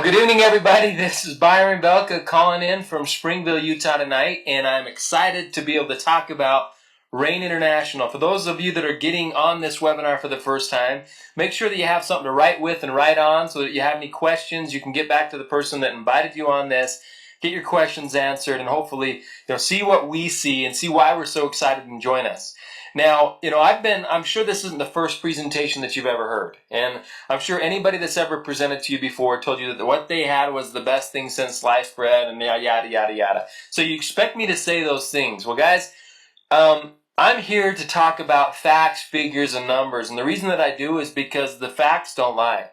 Good evening, everybody. This is Byron Belka calling in from Springville, Utah tonight, and I'm excited to be able to talk about Rain International. For those of you that are getting on this webinar for the first time, make sure that you have something to write with and write on so that you have any questions, you can get back to the person that invited you on this, get your questions answered, and hopefully see what we see and see why we're so excited and join us. Now, I'm sure this isn't the first presentation that you've ever heard. And I'm sure anybody that's ever presented to you before told you that what they had was the best thing since sliced bread and yada, yada, yada. So you expect me to say those things. Well, guys, I'm here to talk about facts, figures, and numbers. And the reason that I do is because the facts don't lie.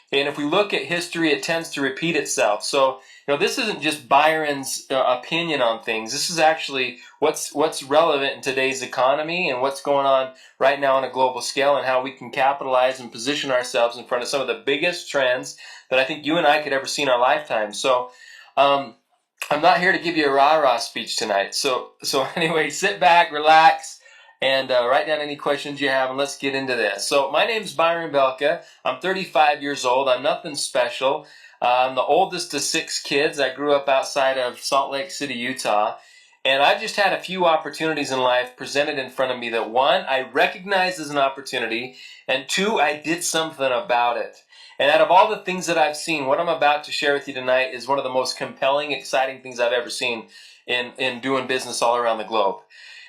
And if we look at history, it tends to repeat itself. So, this isn't just Byron's opinion on things. This is actually what's relevant in today's economy and what's going on right now on a global scale and how we can capitalize and position ourselves in front of some of the biggest trends that I think you and I could ever see in our lifetime. So, I'm not here to give you a rah-rah speech tonight. So anyway, sit back, relax, and write down any questions you have, and let's get into this. So my name's Byron Belka. I'm 35 years old. I'm nothing special. I'm the oldest of 6 kids. I grew up outside of Salt Lake City, Utah. And I've just had a few opportunities in life presented in front of me that, 1, I recognized as an opportunity, and 2, I did something about it. And out of all the things that I've seen, what I'm about to share with you tonight is one of the most compelling, exciting things I've ever seen in doing business all around the globe.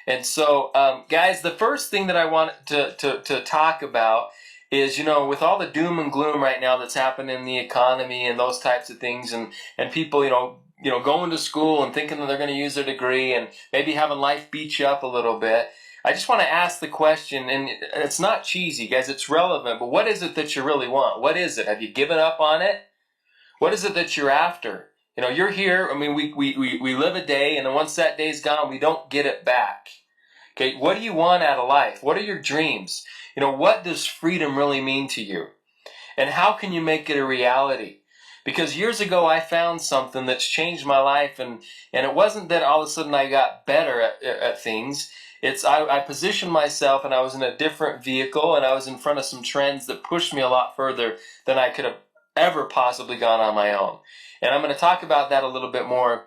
And so, guys, the first thing that I want to talk about is, with all the doom and gloom right now that's happening in the economy and those types of things, and people, going to school and thinking that they're going to use their degree and maybe having life beat you up a little bit. I just want to ask the question, and it's not cheesy, guys, it's relevant, but what is it that you really want? What is it? Have you given up on it? What is it that you're after? You're here, we live a day, and then once that day's gone, we don't get it back. Okay, what do you want out of life? What are your dreams? What does freedom really mean to you? And how can you make it a reality? Because years ago, I found something that's changed my life, and it wasn't that all of a sudden I got better at things. I positioned myself, and I was in a different vehicle, and I was in front of some trends that pushed me a lot further than I could have ever possibly gone on my own. And I'm going to talk about that a little bit more,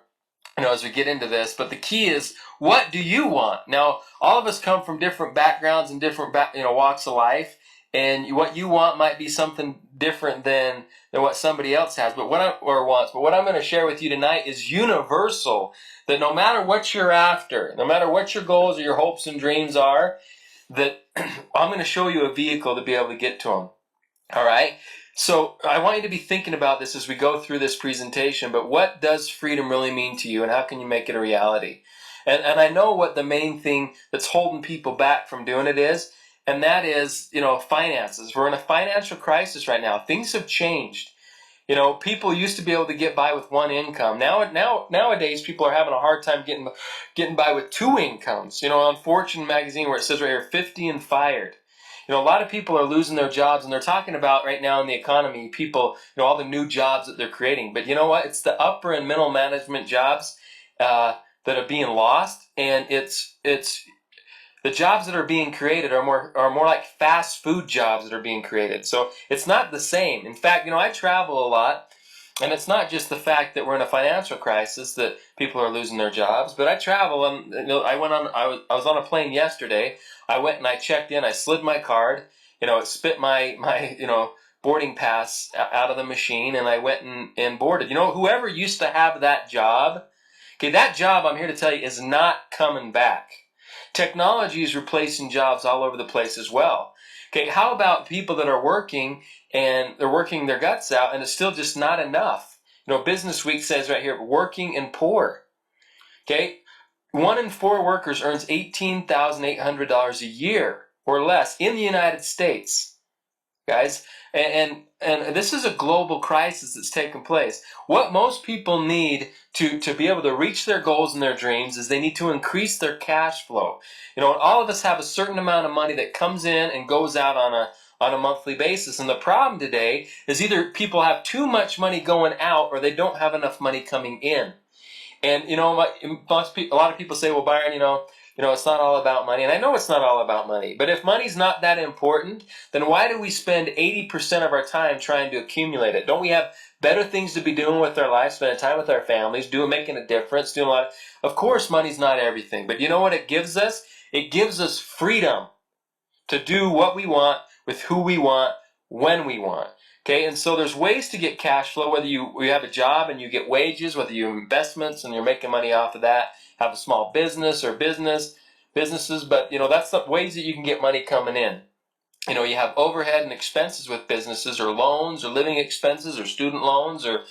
as we get into this. But the key is, what do you want? Now, all of us come from different backgrounds and different walks of life, and what you want might be something different than what somebody else has, but what I'm going to share with you tonight is universal. That no matter what you're after, no matter what your goals or your hopes and dreams are, that I'm going to show you a vehicle to be able to get to them. All right? So I want you to be thinking about this as we go through this presentation, but what does freedom really mean to you, and how can you make it a reality? And I know what the main thing that's holding people back from doing it is, and that is, finances. We're in a financial crisis right now. Things have changed. People used to be able to get by with one income. Nowadays, people are having a hard time getting by with 2 incomes. On Fortune magazine, where it says right here, 50 and fired. A lot of people are losing their jobs, and they're talking about right now in the economy, people, all the new jobs that they're creating. But you know what? It's the upper and middle management jobs that are being lost, and it's the jobs that are being created are more like fast food jobs that are being created. So it's not the same. In fact, I travel a lot, and it's not just the fact that we're in a financial crisis that people are losing their jobs, but I travel, and I was on a plane yesterday. I went and I checked in. I slid my card. It spit my boarding pass out of the machine, and I went and boarded. Whoever used to have that job, that job, I'm here to tell you, is not coming back. Technology is replacing jobs all over the place as well. Okay, how about people that are working and they're working their guts out and it's still just not enough? Business Week says right here, working and poor. Okay, 1 in 4 workers earns $18,800 a year or less in the United States, guys. And this is a global crisis that's taking place. What most people need to be able to reach their goals and their dreams is they need to increase their cash flow. All of us have a certain amount of money that comes in and goes out on a monthly basis. And the problem today is either people have too much money going out or they don't have enough money coming in. And a lot of people say, well, Byron, it's not all about money. And I know it's not all about money. But if money's not that important, then why do we spend 80% of our time trying to accumulate it? Don't we have better things to be doing with our life, spending time with our families, making a difference, doing a lot. Of course, money's not everything, but you know what it gives us? It gives us freedom to do what we want with who we want when we want. Okay, and so there's ways to get cash flow, whether you have a job and you get wages, whether you have investments and you're making money off of that, have a small business or businesses, but that's the ways that you can get money coming in. You have overhead and expenses with businesses, or loans, or living expenses, or student loans, or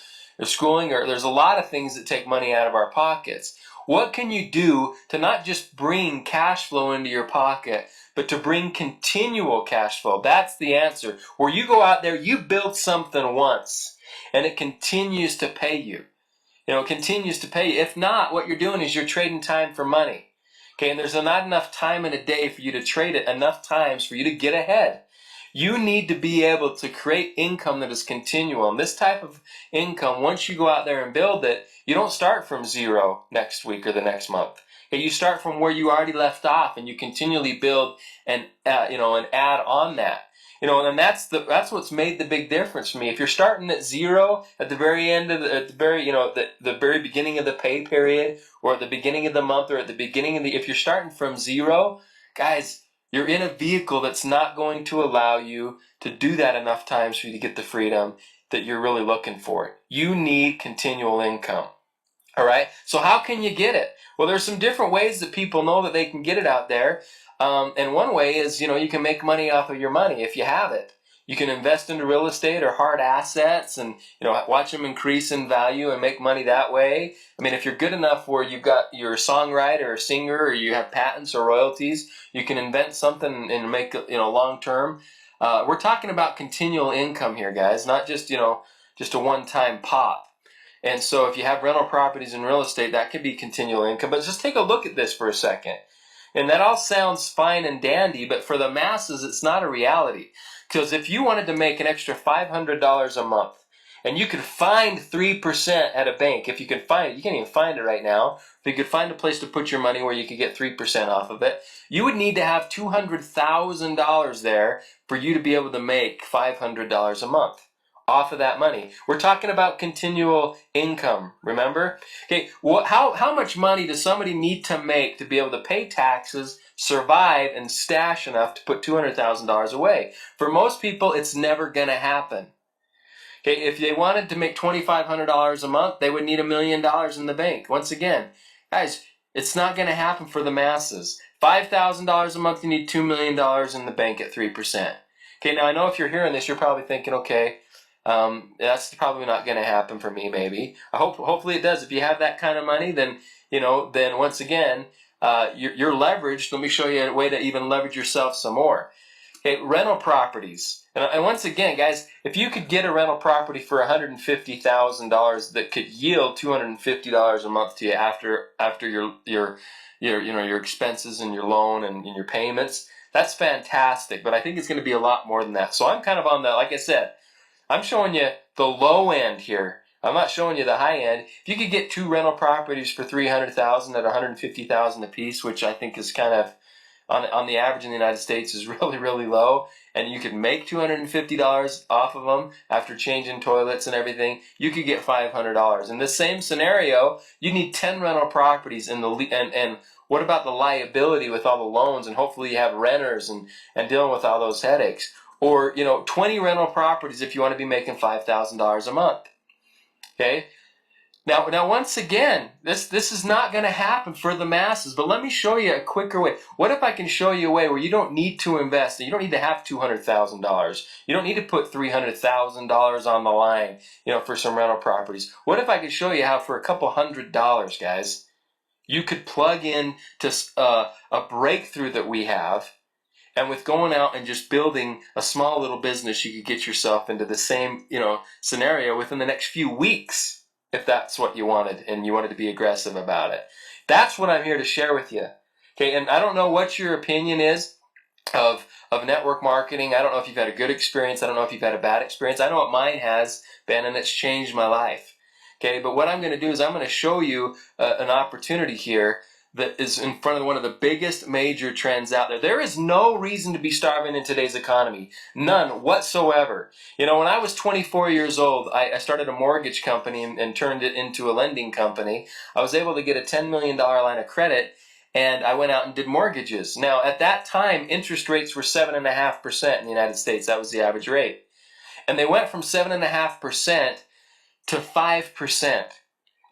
schooling, or there's a lot of things that take money out of our pockets. What can you do to not just bring cash flow into your pocket, but to bring continual cash flow? That's the answer. Where you go out there, you build something once, and it continues to pay you. It continues to pay you. If not, what you're doing is you're trading time for money. Okay, and there's not enough time in a day for you to trade it enough times for you to get ahead. You need to be able to create income that is continual. And this type of income, once you go out there and build it, you don't start from zero next week or the next month. Okay, you start from where you already left off, and you continually build and and add on that. And that's what's made the big difference for me. If you're starting at zero at the very end of the very beginning of the pay period, or at the beginning of the month, or at the beginning of if you're starting from zero, guys, you're in a vehicle that's not going to allow you to do that enough times for you to get the freedom that you're really looking for. You need continual income. All right. So how can you get it? Well, there's some different ways that people know that they can get it out there. And one way is, you can make money off of your money if you have it. You can invest into real estate or hard assets and, watch them increase in value and make money that way. I mean, if you're good enough where you're a songwriter or singer, or you have patents or royalties, you can invent something and make, long term. We're talking about continual income here, guys, not just a one-time pop. And so if you have rental properties and real estate, that could be continual income. But just take a look at this for a second. And that all sounds fine and dandy, but for the masses, it's not a reality. Because if you wanted to make an extra $500 a month, and you could find 3% at a bank, if you can find it, you can't even find it right now. If you could find a place to put your money where you could get 3% off of it, you would need to have $200,000 there for you to be able to make $500 a month off of that money. We're talking about continual income, remember? Okay, how much money does somebody need to make to be able to pay taxes, survive, and stash enough to put $200,000 away? For most people, it's never going to happen. Okay, if they wanted to make $2,500 a month, they would need $1 million in the bank. Once again, guys, it's not going to happen for the masses. $5,000 a month, you need $2 million in the bank at 3%. Okay, now I know if you're hearing this, you're probably thinking, okay, that's probably not going to happen for me. Maybe hopefully it does. If you have that kind of money, then then once again, you're leveraged. Let me show you a way to even leverage yourself some more. Okay, rental properties, and once again, guys, if you could get a rental property for $150,000 that could yield $250 a month to you after your expenses and your loan and your payments, that's fantastic. But I think it's going to be a lot more than that. So I'm kind of on the, like I said, I'm showing you the low end here. I'm not showing you the high end. If you could get 2 rental properties for $300,000 at $150,000 a piece, which I think is kind of on the average in the United States is really, really low, and you could make $250 off of them after changing toilets and everything, you could get $500. In the same scenario, you need 10 rental properties and what about the liability with all the loans, and hopefully you have renters and dealing with all those headaches. Or, 20 rental properties if you want to be making $5,000 a month. Okay? Now, once again, this is not going to happen for the masses, but let me show you a quicker way. What if I can show you a way where you don't need to invest, and you don't need to have $200,000. You don't need to put $300,000 on the line, for some rental properties. What if I could show you how for a couple $100, guys, you could plug in to a breakthrough that we have. And with going out and just building a small little business, you could get yourself into the same, scenario within the next few weeks, if that's what you wanted and you wanted to be aggressive about it. That's what I'm here to share with you. Okay, and I don't know what your opinion is of network marketing. I don't know if you've had a good experience. I don't know if you've had a bad experience. I know what mine has been, and it's changed my life. Okay, but what I'm going to do is I'm going to show you an opportunity here that is in front of one of the biggest major trends out there. There is no reason to be starving in today's economy. None whatsoever. You know, when I was 24 years old, I started a mortgage company and turned it into a lending company. I was able to get a $10 million line of credit, and I went out and did mortgages. Now, at that time, interest rates were 7.5% in the United States. That was the average rate. And they went from 7.5% to 5%.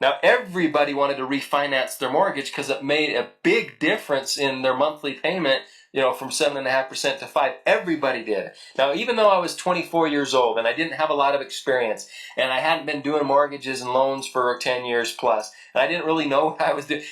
Now, everybody wanted to refinance their mortgage because it made a big difference in their monthly payment, you know, from 7.5% to 5%. Everybody did. Now, even though I was 24 years old and I didn't have a lot of experience and I hadn't been doing mortgages and loans for 10 years plus, and I didn't really know what I was doing,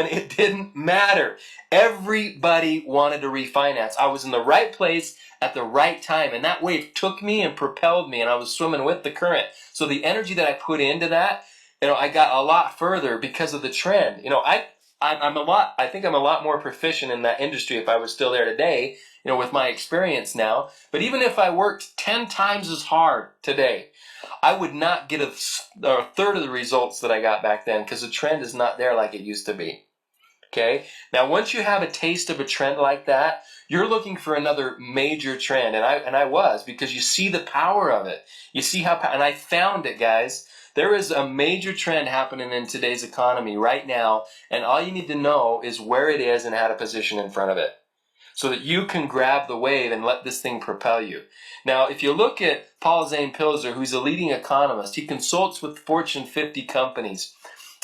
it didn't matter. Everybody wanted to refinance. I was in the right place at the right time, and that wave took me and propelled me, and I was swimming with the current. So the energy that I put into that, you know, I got a lot further because of the trend. You know, I think I'm a lot more proficient in that industry if I was still there today, you know, with my experience now. But even if I worked 10 times as hard today, I would not get a third of the results that I got back then because the trend is not there like it used to be. Okay? Now, once you have a taste of a trend like that, you're looking for another major trend. And I was, because you see the power of it. You see how, and I found it, guys. There is a major trend happening in today's economy right now, and all you need to know is where it is and how to position in front of it so that you can grab the wave and let this thing propel you. Now, if you look at Paul Zane Pilzer, who's a leading economist, he consults with Fortune 50 companies.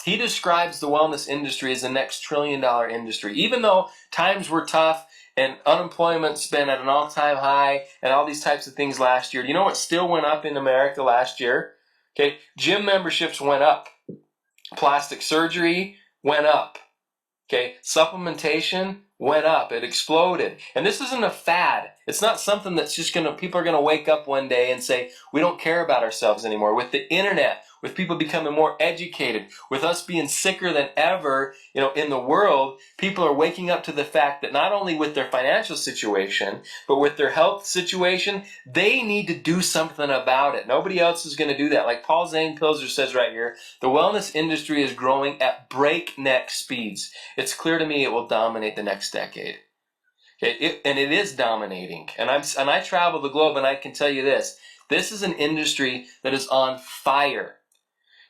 He describes the wellness industry as the next trillion-dollar industry. Even though times were tough and unemployment's been at an all-time high and all these types of things last year, you know what still went up in America last year? Okay, gym memberships went up. Plastic surgery went up. Okay, supplementation went up. It exploded. And this isn't a fad. It's not something that's just people are going to wake up one day and say, we don't care about ourselves anymore. With the internet, with people becoming more educated, with us being sicker than ever, you know, in the world, people are waking up to the fact that not only with their financial situation, but with their health situation, they need to do something about it. Nobody else is going to do that. Like Paul Zane Pilzer says right here, the wellness industry is growing at breakneck speeds. It's clear to me it will dominate the next decade. Okay, and it is dominating. And I travel the globe, and I can tell you this. This is an industry that is on fire.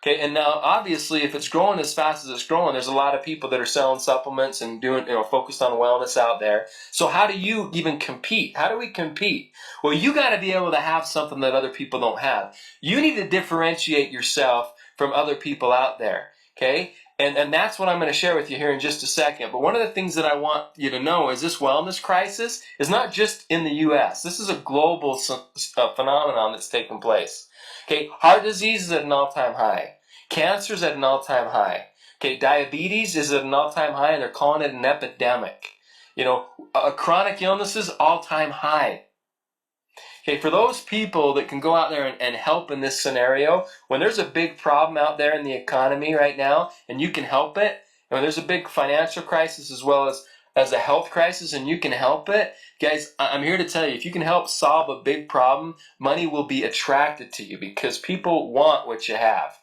Okay, and now obviously if it's growing as fast as it's growing, there's a lot of people that are selling supplements and doing, you know, focused on wellness out there. So how do you even compete? How do we compete? Well, you got to be able to have something that other people don't have. You need to differentiate yourself from other people out there. Okay? And that's what I'm going to share with you here in just a second. But one of the things that I want you to know is this wellness crisis is not just in the U.S. This is a global phenomenon that's taking place. Okay, heart disease is at an all-time high. Cancer is at an all-time high. Okay, diabetes is at an all-time high, and they're calling it an epidemic. You know, chronic illnesses, all-time high. Okay, for those people that can go out there and help in this scenario, when there's a big problem out there in the economy right now, and you can help it, and when there's a big financial crisis as well as a health crisis, and you can help it, guys, I'm here to tell you, if you can help solve a big problem, money will be attracted to you because people want what you have.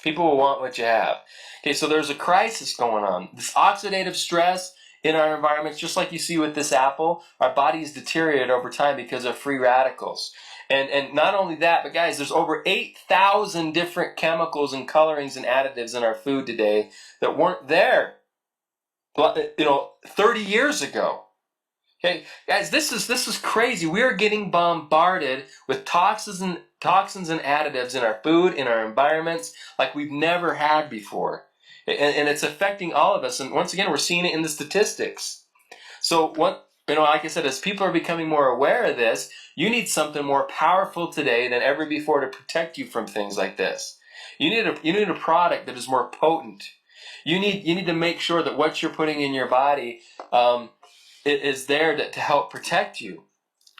People will want what you have. Okay, so there's a crisis going on. This oxidative stress in our environments, just like you see with this apple, our bodies deteriorate over time because of free radicals. And not only that, but guys, there's over 8,000 different chemicals and colorings and additives in our food today that weren't there, 30 years ago. Okay, guys, this is crazy. We are getting bombarded with toxins and additives in our food, in our environments, like we've never had before. And it's affecting all of us. And once again, we're seeing it in the statistics. So like I said, as people are becoming more aware of this, you need something more powerful today than ever before to protect you from things like this. You need a product that is more potent. You need to make sure that what you're putting in your body is there to help protect you.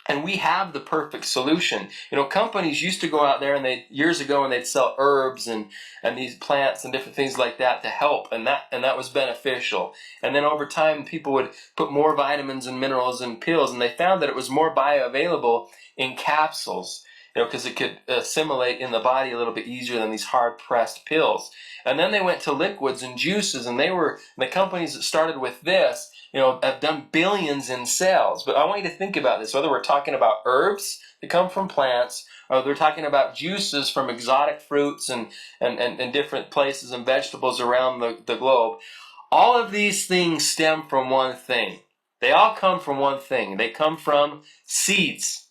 And we have the perfect solution. You know, companies used to go out there years ago and they'd sell herbs and these plants and different things like that to help, and that was beneficial. And then over time, people would put more vitamins and minerals in pills, and they found that it was more bioavailable in capsules. because it could assimilate in the body a little bit easier than these hard-pressed pills. And then they went to liquids and juices, and the companies that started with this, have done billions in sales. But I want you to think about this, whether we're talking about herbs that come from plants, or they're talking about juices from exotic fruits and different places and vegetables around the globe. All of these things stem from one thing. They all come from one thing. They come from seeds.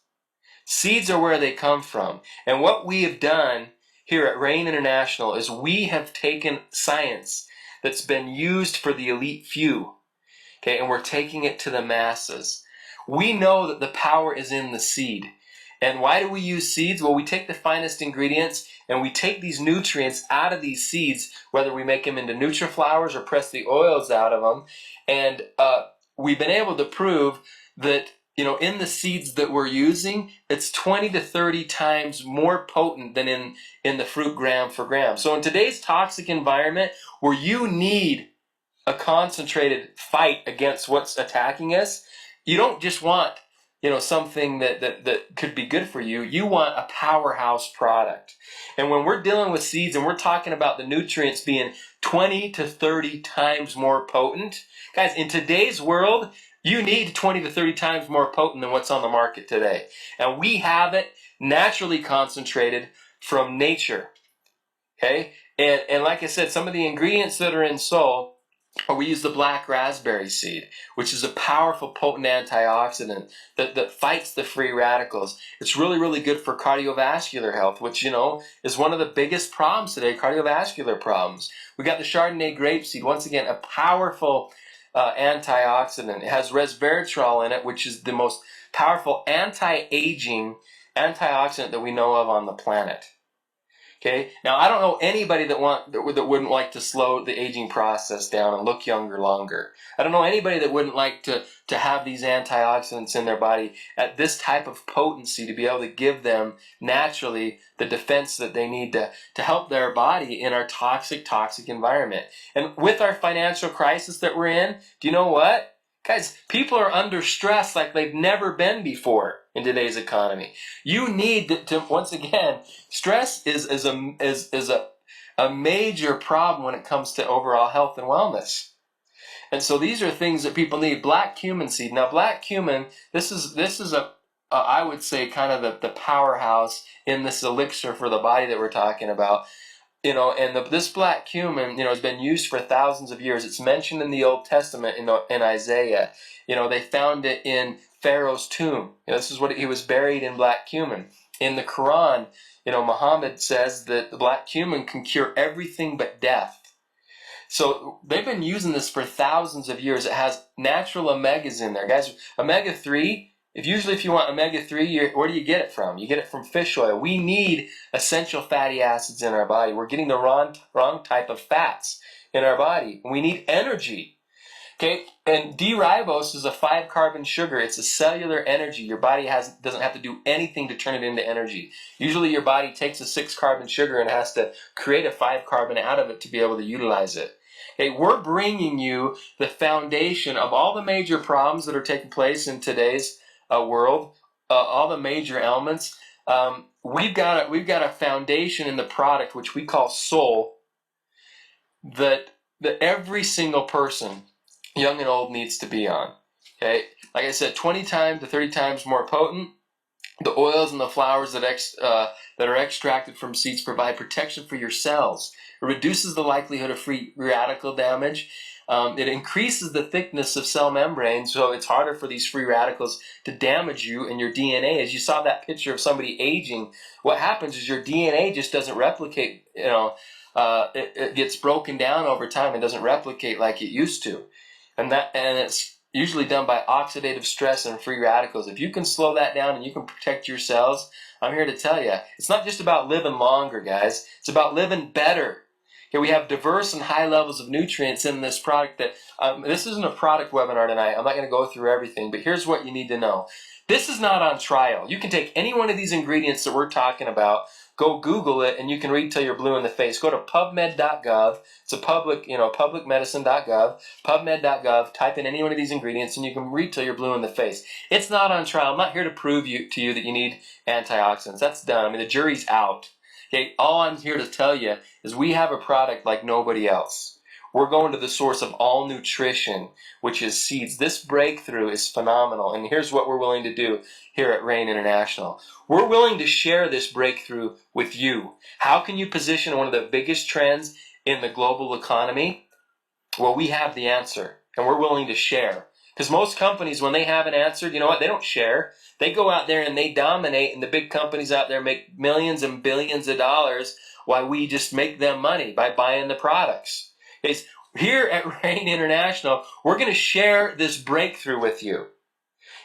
Seeds are where they come from. And what we have done here at Rain International is we have taken science that's been used for the elite few, okay, and we're taking it to the masses. We know that the power is in the seed. And why do we use seeds? Well, we take the finest ingredients and we take these nutrients out of these seeds, whether we make them into NutriFlowers or press the oils out of them. And we've been able to prove that, in the seeds that we're using, it's 20 to 30 times more potent than in the fruit gram for gram. So in today's toxic environment where you need a concentrated fight against what's attacking us, you don't just want something that could be good for you. You want a powerhouse product. And when we're dealing with seeds and we're talking about the nutrients being 20 to 30 times more potent, guys, in today's world, you need 20 to 30 times more potent than what's on the market today. And we have it naturally concentrated from nature. Okay? And like I said, some of the ingredients that are in Soul, we use the black raspberry seed, which is a powerful, potent antioxidant that fights the free radicals. It's really, really good for cardiovascular health, which, is one of the biggest problems today, cardiovascular problems. We got the Chardonnay grape seed, once again, a powerful antioxidant. It has resveratrol in it, which is the most powerful anti-aging antioxidant that we know of on the planet. Okay. Now, I don't know anybody that wouldn't like to slow the aging process down and look younger longer. I don't know anybody that wouldn't like to have these antioxidants in their body at this type of potency to be able to give them naturally the defense that they need to help their body in our toxic environment. And with our financial crisis that we're in, do you know what? Guys, people are under stress like they've never been before in today's economy. You need to once again, stress is a major problem when it comes to overall health and wellness. And so these are things that people need. Black cumin seed. Now, black cumin, this is I would say kind of the powerhouse in this elixir for the body that we're talking about. And this black cumin, has been used for thousands of years. It's mentioned in the Old Testament in Isaiah. They found it in Pharaoh's tomb. This is what he was buried in, black cumin. In the Quran, Muhammad says that the black cumin can cure everything but death. So they've been using this for thousands of years. It has natural omegas in there. Guys, omega-3, if you want omega-3, where do you get it from? You get it from fish oil. We need essential fatty acids in our body. We're getting the wrong type of fats in our body. We need energy. Okay, and D-ribose is a 5-carbon sugar. It's a cellular energy. Your body doesn't have to do anything to turn it into energy. Usually your body takes a 6-carbon sugar and has to create a 5-carbon out of it to be able to utilize it. Okay, we're bringing you the foundation of all the major problems that are taking place in today's world, all the major elements. We've got a foundation in the product which we call Soul that every single person, young and old, needs to be on. Okay, like I said, 20 times to 30 times more potent. The oils and the flowers that are extracted from seeds provide protection for your cells. It reduces the likelihood of free radical damage. It increases the thickness of cell membranes, so it's harder for these free radicals to damage you and your DNA. As you saw that picture of somebody aging, what happens is your DNA just doesn't replicate. It gets broken down over time and doesn't replicate like it used to, and it's usually done by oxidative stress and free radicals. If you can slow that down and you can protect your cells, I'm here to tell you, it's not just about living longer, guys. It's about living better. Okay, we have diverse and high levels of nutrients in this product. This isn't a product webinar tonight. I'm not going to go through everything, but here's what you need to know. This is not on trial. You can take any one of these ingredients that we're talking about, go Google it, and you can read till you're blue in the face. Go to PubMed.gov. It's a publicmedicine.gov, PubMed.gov. Type in any one of these ingredients, and you can read till you're blue in the face. It's not on trial. I'm not here to prove to you that you need antioxidants. That's done. I mean, the jury's out. Okay, all I'm here to tell you is we have a product like nobody else. We're going to the source of all nutrition, which is seeds. This breakthrough is phenomenal, and here's what we're willing to do here at Rain International. We're willing to share this breakthrough with you. How can you position one of the biggest trends in the global economy? Well, we have the answer, and we're willing to share. Because most companies, when they have an answer, you know what? They don't share. They go out there and they dominate, and the big companies out there make millions and billions of dollars while we just make them money by buying the products. Is here at Rain International, we're going to share this breakthrough with you.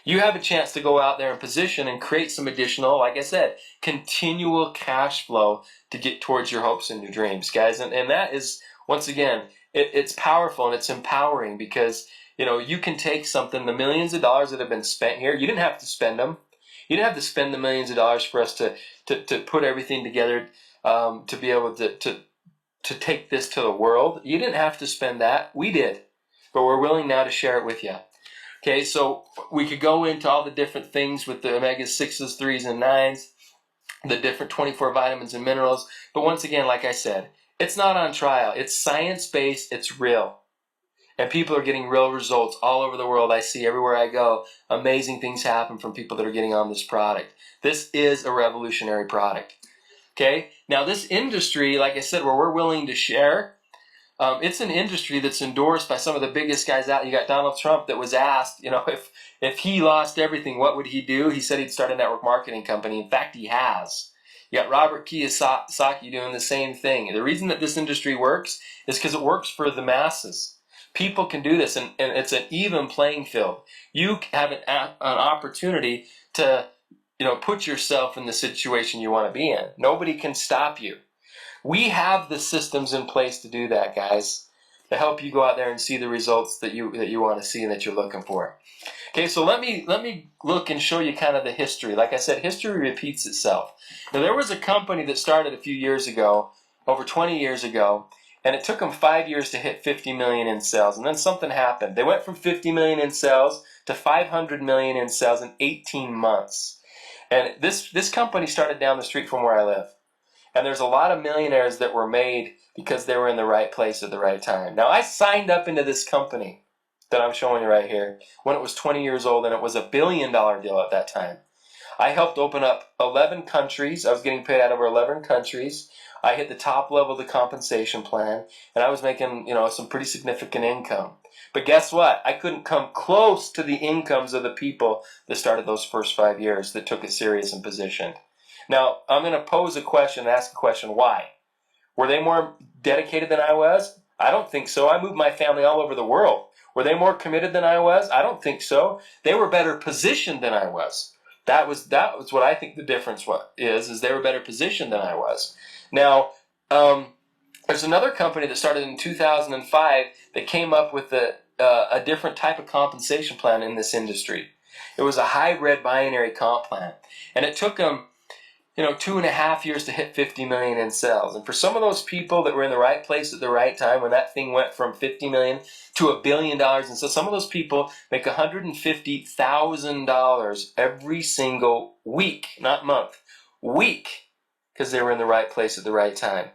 You have a chance to go out there and position and create some additional, like I said, continual cash flow to get towards your hopes and your dreams, guys. And that is, once again, it's powerful and it's empowering because, you know, you can take something, the millions of dollars that have been spent here, you didn't have to spend them. You didn't have to spend the millions of dollars for us to put everything together to be able to take this to the world. You didn't have to spend that. We did. But we're willing now to share it with you. Okay, so we could go into all the different things with the omega-6s, 3s, and 9s, the different 24 vitamins and minerals. But once again, like I said, it's not on trial. It's science-based. It's real. And people are getting real results all over the world. I see everywhere I go, amazing things happen from people that are getting on this product. This is a revolutionary product. Okay, now this industry, like I said, where we're willing to share, it's an industry that's endorsed by some of the biggest guys out. You got Donald Trump that was asked, you know, if he lost everything, what would he do? He said he'd start a network marketing company. In fact, he has. You got Robert Kiyosaki doing the same thing. The reason that this industry works is because it works for the masses. People can do this, and it's an even playing field. You have an opportunity to, you know, put yourself in the situation you want to be in. Nobody can stop you. We have the systems in place to do that, guys, to help you go out there and see the results that you want to see and that you're looking for. Okay, so let me look and show you kind of the history. Like I said, history repeats itself. Now, there was a company that started a few years ago, over 20 years ago, and it took them 5 years to hit 50 million in sales, and then something happened. They went from 50 million in sales to 500 million in sales in 18 months. And this company started down the street from where I live. And there's a lot of millionaires that were made because they were in the right place at the right time. Now, I signed up into this company that I'm showing you right here when it was 20 years old, and it was $1 billion deal at that time. I helped open up 11 countries. I was getting paid out over 11 countries. I hit the top level of the compensation plan, and I was making, you know, some pretty significant income. But guess what? I couldn't come close to the incomes of the people that started those first 5 years that took it serious and positioned. Now, I'm going to pose a question and ask a question. Why? Were they more dedicated than I was? I don't think so. I moved my family all over the world. Were they more committed than I was? I don't think so. They were better positioned than I was. That was what I think the difference is they were better positioned than I was. Now, there's another company that started in 2005 that came up with a different type of compensation plan in this industry. It was a hybrid binary comp plan. And it took them, you know, 2.5 years to hit 50 million in sales. And for some of those people that were in the right place at the right time, when that thing went from 50 million to $1 billion, and so some of those people make $150,000 every single week, not month, week, because they were in the right place at the right time.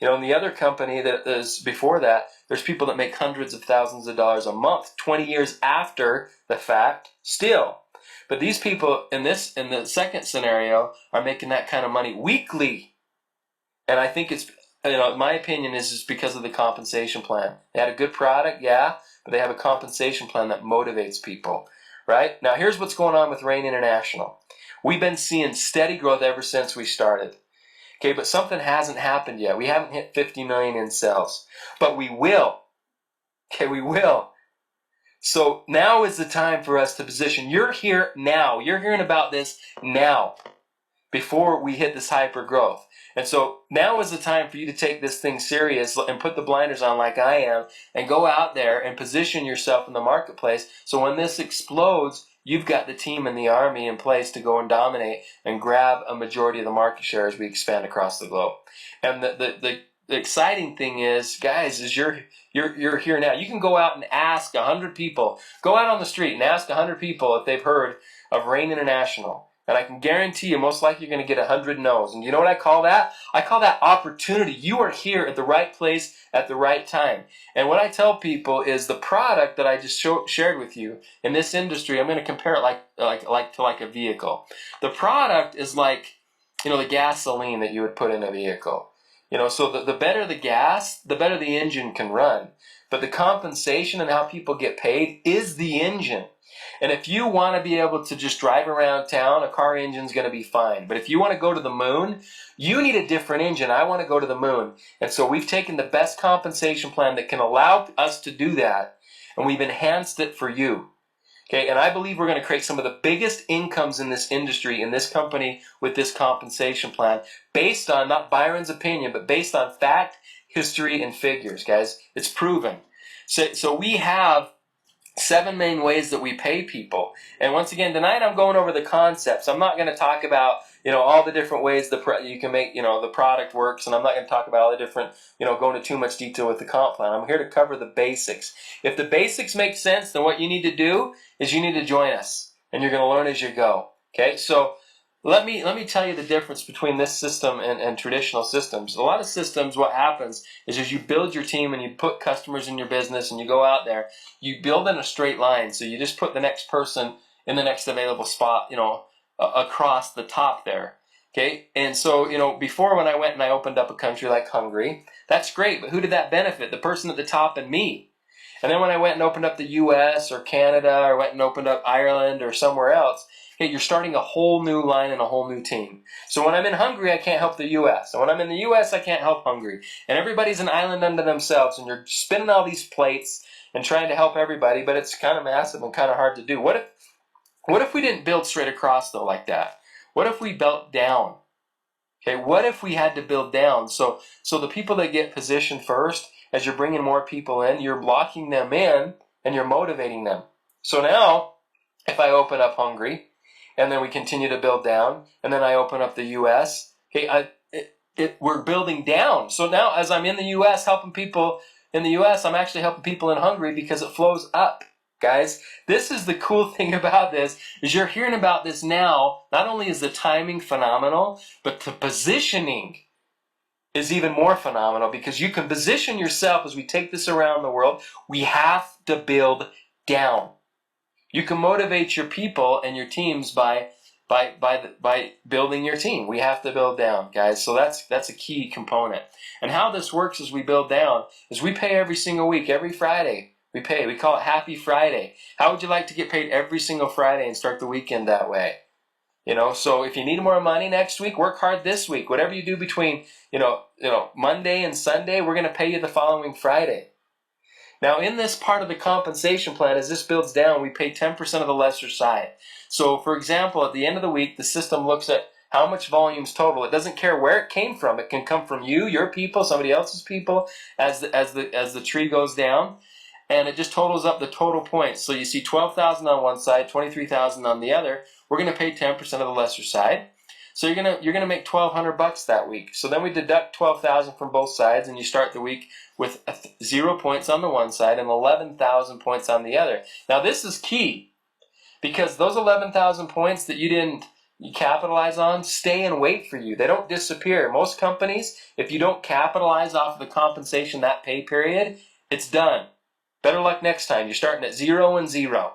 You know, in the other company that is before that, there's people that make hundreds of thousands of dollars a month, 20 years after the fact, still. But these people in the second scenario are making that kind of money weekly. And I think it's, you know, my opinion is just because of the compensation plan. They had a good product, yeah, but they have a compensation plan that motivates people, right? Now, here's what's going on with Rain International. We've been seeing steady growth ever since we started. Okay, but something hasn't happened yet. We haven't hit 50 million in sales, but we will. Okay, we will. So now is the time for us to position. You're here now. You're hearing about this now before we hit this hyper growth. And so now is the time for you to take this thing serious and put the blinders on like I am and go out there and position yourself in the marketplace so when this explodes, you've got the team and the army in place to go and dominate and grab a majority of the market share as we expand across the globe. And the exciting thing is, guys, is you're here now. You can go out and ask 100 people. Go out on the street and ask 100 people if they've heard of Rain International. And I can guarantee you, most likely you're going to get 100 no's. And you know what I call that? I call that opportunity. You are here at the right place at the right time. And what I tell people is the product that I just shared with you in this industry, I'm going to compare it like a vehicle. The product is like, the gasoline that you would put in a vehicle. So the better the gas, the better the engine can run. But the compensation and how people get paid is the engine. And if you want to be able to just drive around town, a car engine's going to be fine. But if you want to go to the moon, you need a different engine. I want to go to the moon. And so we've taken the best compensation plan that can allow us to do that, and we've enhanced it for you. Okay, and I believe we're going to create some of the biggest incomes in this industry, in this company, with this compensation plan, based on, not Byron's opinion, but based on fact, history, and figures, guys. It's proven. So we have 7 main ways that we pay people. And once again, tonight I'm going over the concepts. I'm not going to talk about, all the different ways you can make, the product works. And I'm not going to talk about all the different, go into too much detail with the comp plan. I'm here to cover the basics. If the basics make sense, then what you need to do is you need to join us. And you're going to learn as you go. Okay, so let me tell you the difference between this system and traditional systems. A lot of systems, what happens is as you build your team and you put customers in your business and you go out there, you build in a straight line. So you just put the next person in the next available spot, across the top there. Okay, and so, before when I went and I opened up a country like Hungary, that's great, but who did that benefit? The person at the top and me. And then when I went and opened up the US or Canada or went and opened up Ireland or somewhere else, okay, you're starting a whole new line and a whole new team. So when I'm in Hungary, I can't help the US. And when I'm in the US, I can't help Hungary. And everybody's an island unto themselves, and you're spinning all these plates and trying to help everybody, but it's kind of massive and kind of hard to do. What if we didn't build straight across, though, like that? What if we built down? Okay, what if we had to build down? So the people that get positioned first, as you're bringing more people in, you're blocking them in and you're motivating them. So now, if I open up Hungary, and then we continue to build down, and then I open up the U.S., okay, we're building down. So now, as I'm in the U.S. helping people in the U.S., I'm actually helping people in Hungary because it flows up. Guys, this is the cool thing about this, is you're hearing about this now. Not only is the timing phenomenal, but the positioning is even more phenomenal, because you can position yourself as we take this around the world. We have to build down. You can motivate your people and your teams by building your team. We have to build down, guys. So that's a key component. And how this works as we build down is we pay every single week, every Friday. We pay. We call it Happy Friday. How would you like to get paid every single Friday and start the weekend that way? So if you need more money next week, work hard this week. Whatever you do between, Monday and Sunday, we're going to pay you the following Friday. Now, in this part of the compensation plan, as this builds down, we pay 10% of the lesser side. So, for example, at the end of the week, the system looks at how much volume's total. It doesn't care where it came from. It can come from you, your people, somebody else's people, as the tree goes down. And it just totals up the total points. So you see 12,000 on one side, 23,000 on the other. We're going to pay 10% of the lesser side. So you're gonna make $1,200 that week. So then we deduct 12,000 from both sides, and you start the week with 0 points on the one side and 11,000 points on the other. Now this is key, because those 11,000 points that you capitalize on stay and wait for you. They don't disappear. Most companies, if you don't capitalize off of the compensation that pay period, it's done. Better luck next time. You're starting at 0 and 0.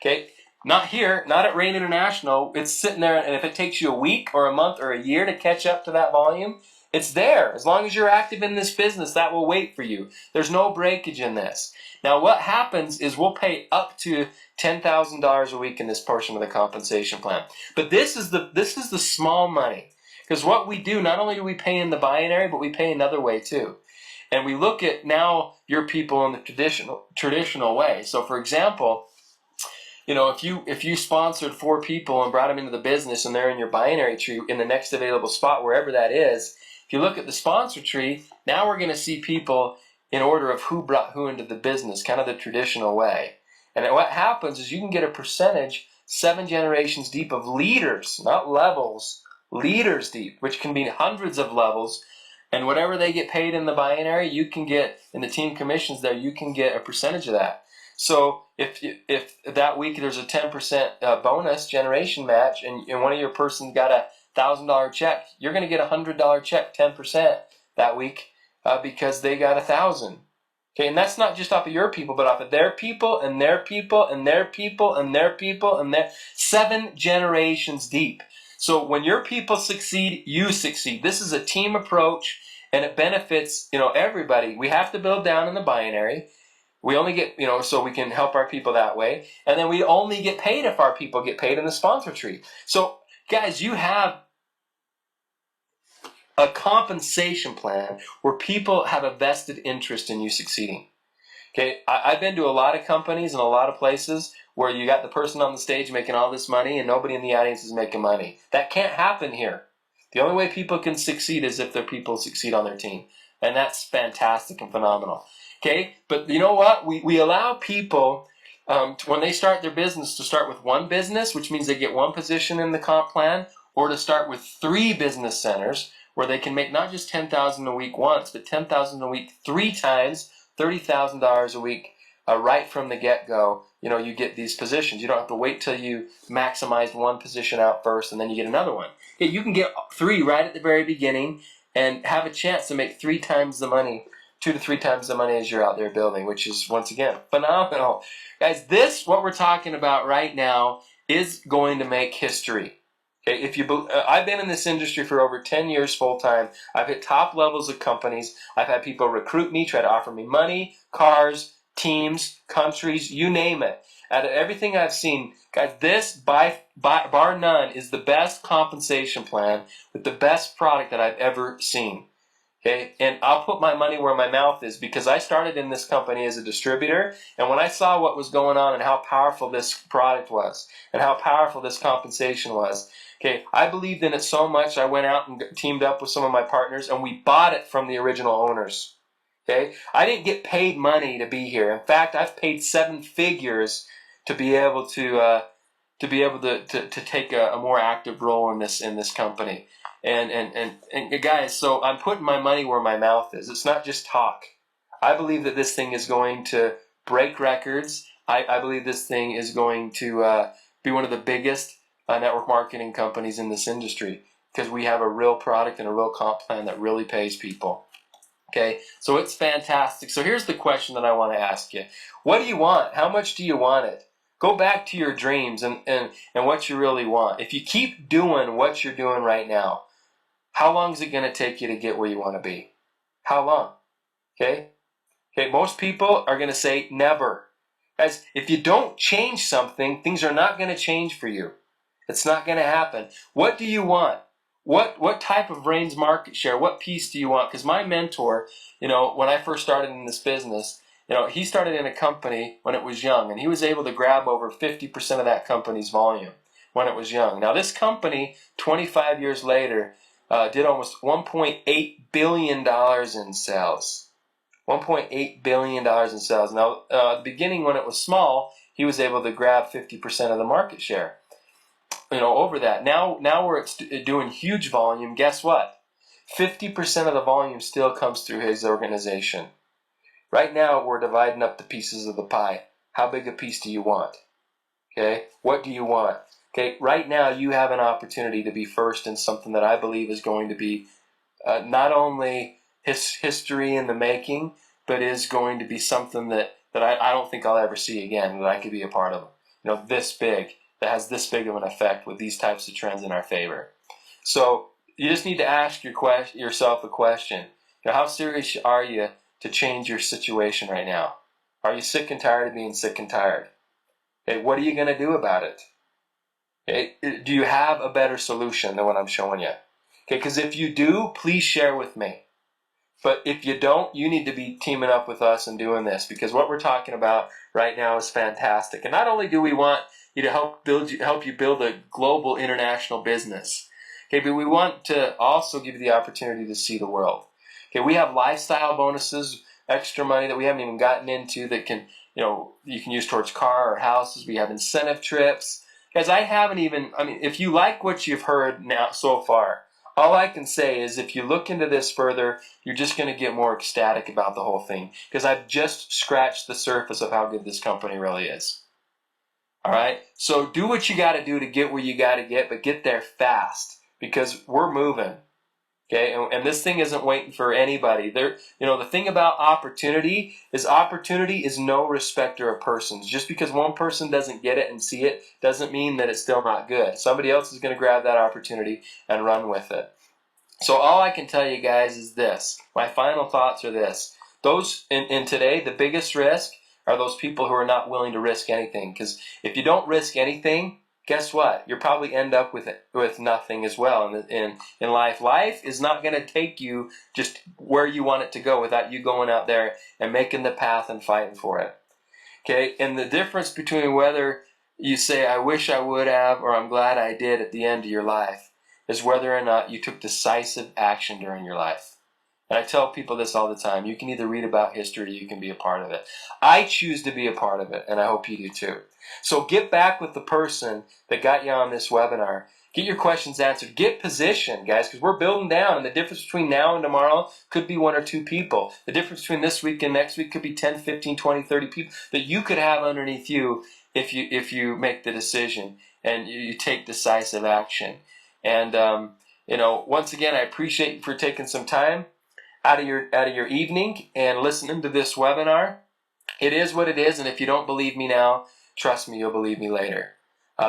Okay? Not here, not at Rain International. It's sitting there, and if it takes you a week or a month or a year to catch up to that volume, it's there. As long as you're active in this business, that will wait for you. There's no breakage in this. Now, what happens is we'll pay up to $10,000 a week in this portion of the compensation plan. But this is the small money, because what we do, not only do we pay in the binary, but we pay another way too. And we look at now your people in the traditional way. So, for example, if you sponsored 4 people and brought them into the business and they're in your binary tree in the next available spot, wherever that is, if you look at the sponsor tree, now we're going to see people in order of who brought who into the business, kind of the traditional way. And what happens is you can get a percentage 7 generations deep of leaders, not levels, leaders deep, which can be hundreds of levels. And whatever they get paid in the binary, you can get in the team commissions there, you can get a percentage of that. So if that week there's a 10% bonus generation match, and one of your persons got a $1,000 check, you're going to get a $100 check, 10% that week, because they got 1,000. Okay, and that's not just off of your people, but off of their people and their people and their people and their people and their 7 generations deep. So when your people succeed, you succeed. This is a team approach, and it benefits, everybody. We have to build down in the binary. We only get, so we can help our people that way. And then we only get paid if our people get paid in the sponsor tree. So guys, you have a compensation plan where people have a vested interest in you succeeding. Okay, I've been to a lot of companies and a lot of places where you got the person on the stage making all this money and nobody in the audience is making money. That can't happen here. The only way people can succeed is if their people succeed on their team. And that's fantastic and phenomenal. Okay, but you know what? We allow people, when they start their business, to start with one business, which means they get one position in the comp plan, or to start with 3 business centers where they can make not just $10,000 a week once, but $10,000 a week 3 times, $30,000 a week, right from the get-go. You get these positions. You don't have to wait till you maximize one position out first and then you get another one. Yeah, you can get 3 right at the very beginning and have a chance to make 3 times the money, 2 to 3 times the money as you're out there building, which is, once again, phenomenal. Guys, what we're talking about right now is going to make history. Okay, I've been in this industry for over 10 years full time. I've hit top levels of companies. I've had people recruit me, try to offer me money, cars, teams, countries, you name it. Out of everything I've seen, guys, this by bar none is the best compensation plan with the best product that I've ever seen. Okay, and I'll put my money where my mouth is, because I started in this company as a distributor, and when I saw what was going on and how powerful this product was and how powerful this compensation was, okay, I believed in it so much I went out and teamed up with some of my partners and we bought it from the original owners. Okay, I didn't get paid money to be here. In fact, I've paid 7 figures to be able to take a more active role in this company. And guys, so I'm putting my money where my mouth is. It's not just talk. I believe that this thing is going to break records. I believe this thing is going to be one of the biggest network marketing companies in this industry, because we have a real product and a real comp plan that really pays people. Okay, so it's fantastic. So here's the question that I want to ask you. What do you want? How much do you want it? Go back to your dreams and what you really want. If you keep doing what you're doing right now, how long is it going to take you to get where you want to be? How long? Okay, most people are going to say never. As if you don't change something, things are not going to change for you. It's not going to happen. What do you want? What type of Rain's market share? What piece do you want? Because my mentor, when I first started in this business, he started in a company when it was young, and he was able to grab over 50% of that company's volume when it was young. Now this company, 25 years later, did almost $1.8 billion in sales. $1.8 billion in sales. Now, at the beginning when it was small, he was able to grab 50% of the market share. Over that. Now we're doing huge volume. Guess what? 50% of the volume still comes through his organization. Right now, we're dividing up the pieces of the pie. How big a piece do you want? Okay, what do you want? Okay, right now you have an opportunity to be first in something that I believe is going to be not only history in the making, but is going to be something that I don't think I'll ever see again, that I could be a part of. This big, that has this big of an effect with these types of trends in our favor. So you just need to ask yourself a question. How serious are you to change your situation right now? Are you sick and tired of being sick and tired? Okay, what are you going to do about it? Okay, do you have a better solution than what I'm showing you? Okay, because if you do, please share with me. But if you don't, you need to be teaming up with us and doing this, because what we're talking about right now is fantastic. And not only do we want you to help you build a global international business, okay, but we want to also give you the opportunity to see the world. Okay, we have lifestyle bonuses, extra money that we haven't even gotten into that can you can use towards car or houses. We have incentive trips. Guys, if you like what you've heard now so far, all I can say is if you look into this further, you're just going to get more ecstatic about the whole thing, because I've just scratched the surface of how good this company really is. All right? So do what you got to do to get where you got to get, but get there fast, because we're moving. Okay, and this thing isn't waiting for anybody. The thing about opportunity is no respecter of persons. Just because one person doesn't get it and see it doesn't mean that it's still not good. Somebody else is going to grab that opportunity and run with it. So all I can tell you guys is this. My final thoughts are this. Those in today, the biggest risk are those people who are not willing to risk anything. Because if you don't risk anything, guess what? You'll probably end up with nothing as well. In life, life is not going to take you just where you want it to go without you going out there and making the path and fighting for it. Okay, and the difference between whether you say, I wish I would have, or I'm glad I did at the end of your life, is whether or not you took decisive action during your life. And I tell people this all the time. You can either read about history or you can be a part of it. I choose to be a part of it, and I hope you do too. So get back with the person that got you on this webinar. Get your questions answered. Get positioned, guys, because we're building down, and the difference between now and tomorrow could be 1 or 2 people. The difference between this week and next week could be 10, 15, 20, 30 people that you could have underneath you if you make the decision and you take decisive action. And once again, I appreciate you for taking some time out of your evening and listening to this webinar. It is what it is, and if you don't believe me now, trust me, you'll believe me later.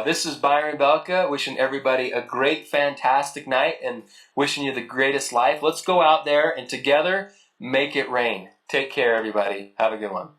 This is Byron Belka, wishing everybody a great, fantastic night and wishing you the greatest life. Let's go out there and together make it rain. Take care, everybody. Have a good one.